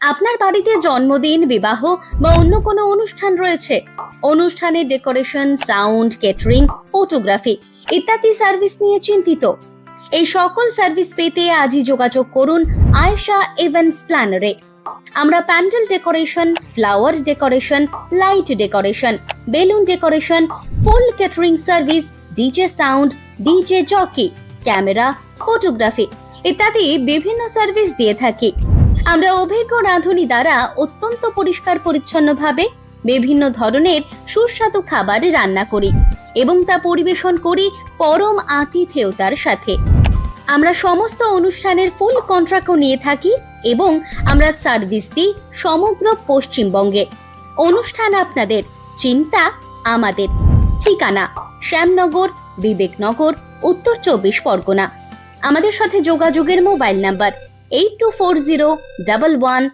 আপনার বাড়িতে জন্মদিন, বিবাহ বা অন্য কোনো অনুষ্ঠান রয়েছে? অনুষ্ঠানের ডেকোরেশন, সাউন্ড, কেটারিং, ফটোগ্রাফি ইত্যাদি সার্ভিস নিয়ে চিন্তিত? এই সকল সার্ভিস পেতে আজই যোগাযোগ করুন আয়েশা ইভেন্টস প্ল্যানারে। আমরা pandal decoration, flower decoration, light decoration, balloon decoration, full catering service, DJ sound, DJ jockey, camera, photography ইত্যাদি বিভিন্ন সার্ভিস দিয়ে থাকি। আমরা অভিজ্ঞ রাঁধুনি দ্বারা অত্যন্ত পরিষ্কার পরিচ্ছন্নভাবে বিভিন্ন ধরনের সুস্বাদু খাবার রান্না করি এবং তা পরিবেশন করি পরম আতিথেয়তার সাথে। আমরা সমস্ত অনুষ্ঠানের ফুল কন্ট্রাক্টও নিয়ে থাকি এবং আমরা সার্ভিস দিই সমগ্র পশ্চিমবঙ্গে। অনুষ্ঠান আপনাদের, চিন্তা আমাদের। ঠিকানা শ্যামনগর, বিবেকনগর, উত্তর 24 পরগনা। আমাদের সাথে যোগাযোগের মোবাইল নাম্বার 824011